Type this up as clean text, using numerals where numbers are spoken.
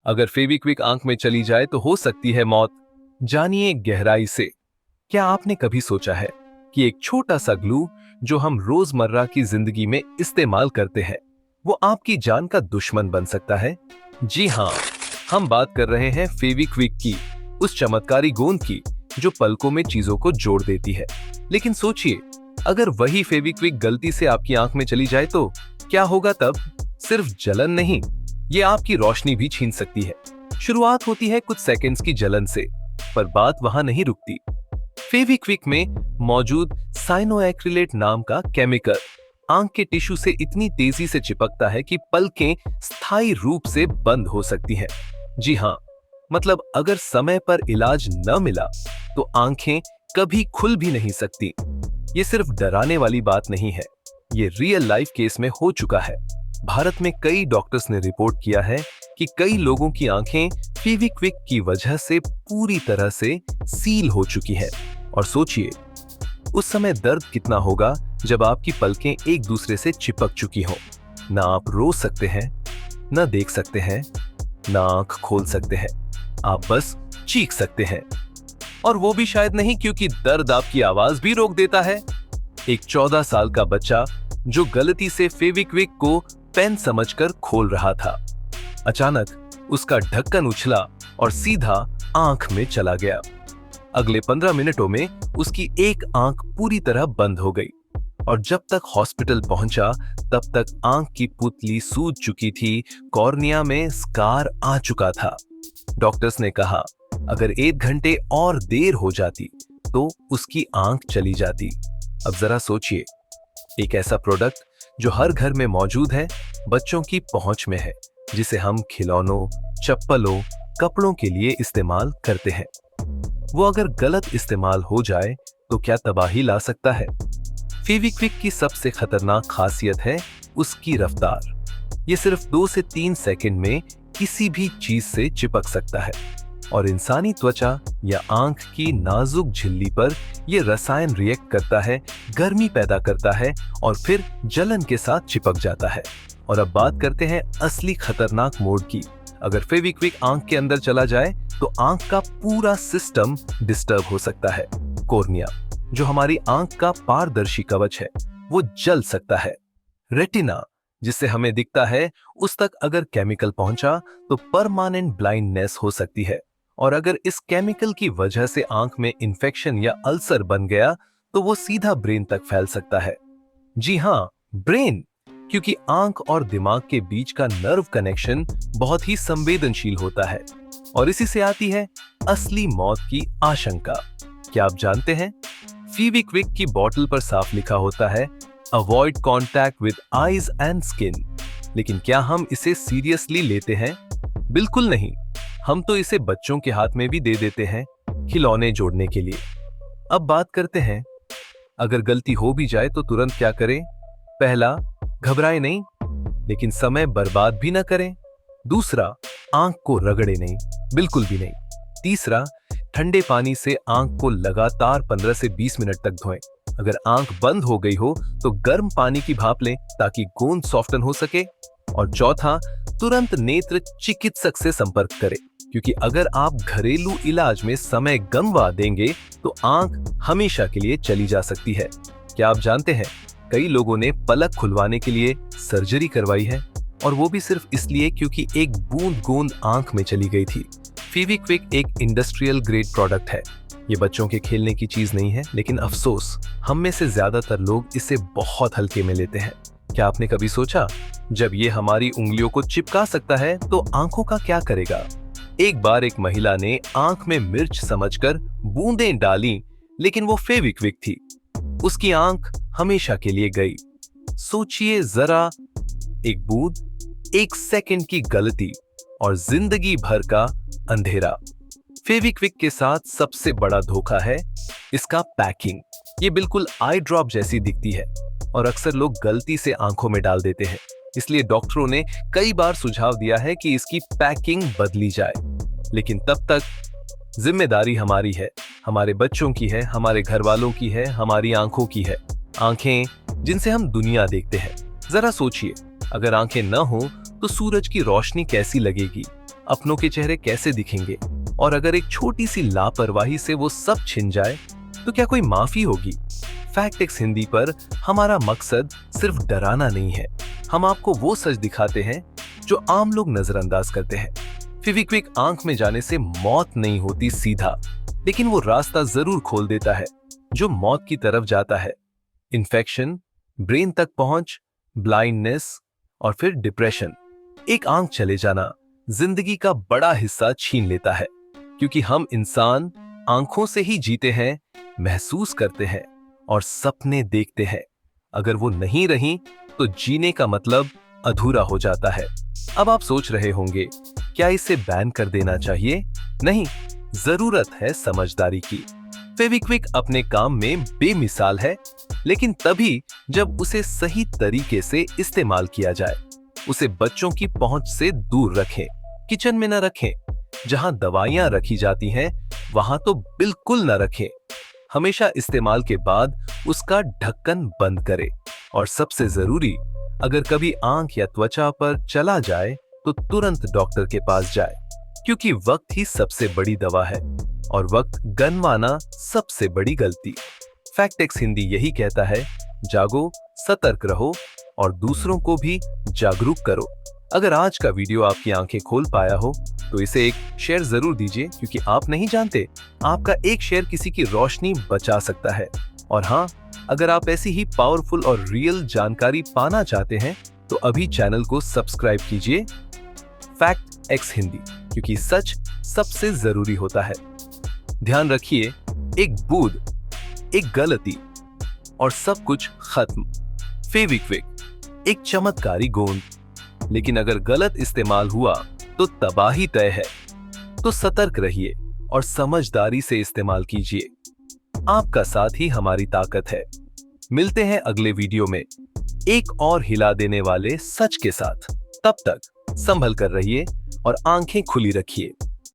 अगर फेविक्विक आंख में चली जाए तो हो सकती है मौत। जानिए गहराई से। क्या आपने कभी सोचा है कि एक छोटा सा ग्लू जो हम रोजमर्रा की जिंदगी में इस्तेमाल करते हैं, वो आपकी जान का दुश्मन बन सकता है? जी हाँ, हम बात कर रहे हैं फेविक्विक की, उस चमत्कारी गोंद की जो पलकों में चीजों को जोड़ देती है। लेकिन सोचिए, अगर वही फेविक्विक गलती से आपकी आंख में चली जाए तो क्या होगा तब? सिर्फ जलन नहीं, ये आपकी रोशनी भी छीन सकती है। शुरुआत होती है कुछ सेकंड्स की जलन से, पर बात वहां नहीं रुकती। फेविक्विक में मौजूद साइनोएक्रिलेट नाम का केमिकल आंख के टिश्यू से इतनी तेजी से चिपकता है कि पलकें स्थायी रूप से बंद हो सकती हैं। जी हाँ, मतलब अगर समय पर इलाज न मिला तो आंखें कभी खुल भी नहीं सकती। ये सिर्फ डराने वाली बात नहीं है, ये रियल लाइफ केस में हो चुका है। भारत में कई डॉक्टर्स ने रिपोर्ट किया है कि कई लोगों की आंखें फेविक्विक की वजह से पूरी तरह से सील हो चुकी है। और सोचिए, उस समय दर्द कितना होगा जब आपकी पलकें एक दूसरे से चिपक चुकी हो। ना आप रो सकते हैं, ना देख सकते हैं, ना आंख खोल सकते हैं, आप बस चीख सकते हैं। और वो भी शायद नहीं, क्योंकि दर्द आपकी आवाज भी रोक देता है। एक 14 साल का बच्चा जो गलती से फेविक्विक को पेन समझकर खोल रहा था, अचानक उसका ढक्कन उछला और सीधा आंख में चला गया। अगले 15 मिनटों में उसकी एक आंख पूरी तरह बंद हो गई और जब तक हॉस्पिटल पहुंचा तब तक आंख की पुतली सूज चुकी थी, कॉर्निया में स्कार आ चुका था। डॉक्टर्स ने कहा अगर 1 घंटे और देर हो जाती तो उसकी आंख चली जाती। अब जरा सोचिए, एक ऐसा प्रोडक्ट जो हर घर में मौजूद है, बच्चों की पहुंच में है, जिसे हम खिलौनों, चप्पलों, कपड़ों के लिए इस्तेमाल करते हैं, वो अगर गलत इस्तेमाल हो जाए तो क्या तबाही ला सकता है? फेविक्विक की सबसे खतरनाक खासियत है उसकी रफ्तार। ये सिर्फ 2 से 3 सेकंड में किसी भी चीज से चिपक सकता है और इंसानी त्वचा या आंख की नाजुक झिल्ली पर यह रसायन रिएक्ट करता है, गर्मी पैदा करता है और फिर जलन के साथ चिपक जाता है। और अब बात करते हैं असली खतरनाक मोड की। अगर फेविक्विक आंख के अंदर चला जाए तो आंख का पूरा सिस्टम डिस्टर्ब हो सकता है। कॉर्निया, जो हमारी आंख का पारदर्शी कवच है, वो जल सकता है। रेटिना, जिससे हमें दिखता है, उस तक अगर केमिकल पहुंचा तो परमानेंट ब्लाइंडनेस हो सकती है। और अगर इस केमिकल की वजह से आंख में इंफेक्शन या अल्सर बन गया तो वो सीधा ब्रेन तक फैल सकता है। जी हाँ, ब्रेन, क्योंकि आंख और दिमाग के बीच का नर्व कनेक्शन बहुत ही संवेदनशील होता है और इसी से आती है असली मौत की आशंका। क्या आप जानते हैं, फेविक्विक की बोतल पर साफ लिखा होता है avoid contact with eyes and skin, लेकिन क्या हम इसे सीरियसली लेते हैं? बिल्कुल नहीं। हम तो इसे बच्चों के हाथ में भी दे देते हैं खिलौने जोड़ने के लिए। अब बात करते हैं, अगर गलती हो भी जाए तो तुरंत क्या करें? पहला, घबराएं नहीं, लेकिन समय बर्बाद भी ना करें। दूसरा, आंख को रगड़े नहीं, बिल्कुल भी नहीं। तीसरा, ठंडे पानी से आंख को लगातार 15 से 20 मिनट तक धोएं। अगर आंख बंद हो गई हो तो गर्म पानी की भाप लें ताकि गोंद सॉफ्टन हो सके। और चौथा, तुरंत नेत्र चिकित्सक से संपर्क करें, क्योंकि अगर आप घरेलू इलाज में समय गंवा देंगे तो आंख हमेशा के लिए चली जा सकती है। क्या आप जानते हैं, कई लोगों ने पलक खुलवाने के लिए सर्जरी करवाई है, और वो भी सिर्फ इसलिए क्योंकि एक बूंद गोंद आंख में चली गई थी। फेविक्विक एक इंडस्ट्रियल ग्रेड प्रोडक्ट है, ये बच्चों के खेलने की चीज नहीं है, लेकिन अफसोस हम में से ज्यादातर लोग इसे बहुत हल्के में लेते हैं। क्या आपने कभी सोचा, जब ये हमारी उंगलियों को चिपका सकता है तो आंखों का क्या करेगा? एक बार एक महिला ने आंख में मिर्च समझकर बूंदें डाली, लेकिन वो फेविक्विक थी। उसकी आंख हमेशा के लिए गई। सोचिए जरा, एक बूंद, 1 सेकंड की गलती और जिंदगी भर का अंधेरा। फेविक्विक के साथ सबसे बड़ा धोखा है इसका पैकिंग। ये बिल्कुल आई ड्रॉप जैसी दिखती है और अक्सर लोग गलती से आंखों में डाल देते हैं। इसलिए डॉक्टरों ने कई बार सुझाव दिया है कि इसकी पैकिंग बदली जाए, लेकिन तब तक जिम्मेदारी हमारी है, हमारे बच्चों की है, हमारे घर वालों की है, हमारी आंखों की है। आंखें जिनसे हम दुनिया देखते हैं। जरा सोचिए, अगर आंखें न हो तो सूरज की रोशनी कैसी लगेगी? अपनों के चेहरे कैसे दिखेंगे, और अगर एक छोटी सी लापरवाही से वो सब छिन जाए तो क्या कोई माफी होगी? फैक्ट एक्स हिंदी पर हमारा मकसद सिर्फ डराना नहीं है, हम आपको वो सच दिखाते हैं जो आम लोग नजरअंदाज करते हैं। फेविक्विक आंख में जाने से मौत नहीं होती सीधा, लेकिन वो रास्ता जरूर खोल देता है जो मौत की तरफ जाता है। इन्फेक्शन, ब्रेन तक पहुंच, ब्लाइंडनेस और फिर डिप्रेशन। एक आंख चले जाना जिंदगी का बड़ा हिस्सा छीन लेता है, क्योंकि हम इंसान आंखों से ही जीते हैं, महसूस करते हैं और सपने देखते हैं। अगर वो नहीं रही तो जीने का मतलब अधूरा हो जाता है। अब आप सोच रहे होंगे, क्या इसे बैन कर देना चाहिए? नहीं, जरूरत है समझदारी की। फेविक्विक अपने काम में बेमिसाल है, लेकिन तभी जब उसे सही तरीके से इस्तेमाल किया जाए। उसे बच्चों की पहुंच से दूर रखें, किचन में न रखें, जहां दवाइयां रखी जाती हैं वहां तो बिल्कुल न रखें। हमेशा इस्तेमाल के बाद उसका ढक्कन बंद करें, और सबसे जरूरी, अगर कभी आंख या त्वचा पर चला जाए तो तुरंत डॉक्टर के पास जाए, क्योंकि वक्त ही सबसे बड़ी दवा है और वक्त गनवाना सबसे बड़ी गलती। फैक्ट एक्स हिंदी यही कहता है, जागो, सतर्क रहो और दूसरों को भी जागरूक करो। अगर आज का वीडियो आपकी आंखें खोल पाया हो तो इसे एक शेयर जरूर दीजिए, क्योंकि आप नहीं जानते, आपका एक शेयर किसी की रोशनी बचा सकता है। और हाँ, अगर आप ऐसी ही पावरफुल और रियल जानकारी पाना चाहते हैं तो अभी चैनल को सब्सक्राइब कीजिए, फैक्ट एक्स हिंदी, क्योंकि सच सबसे जरूरी होता है। ध्यान रखिए, एक बूंद, एक गलती और सब कुछ खत्म। फेविक्विक, एक चमत्कारी गोंद, लेकिन अगर गलत इस्तेमाल हुआ तो तबाही तय है। तो सतर्क रहिए और समझदारी से इस्तेमाल कीजिए। आपका साथ ही हमारी ताकत है। मिलते हैं अगले वीडियो में एक और हिला देने वाले सच के साथ। तब तक संभल कर रहिए और आंखें खुली रखिए।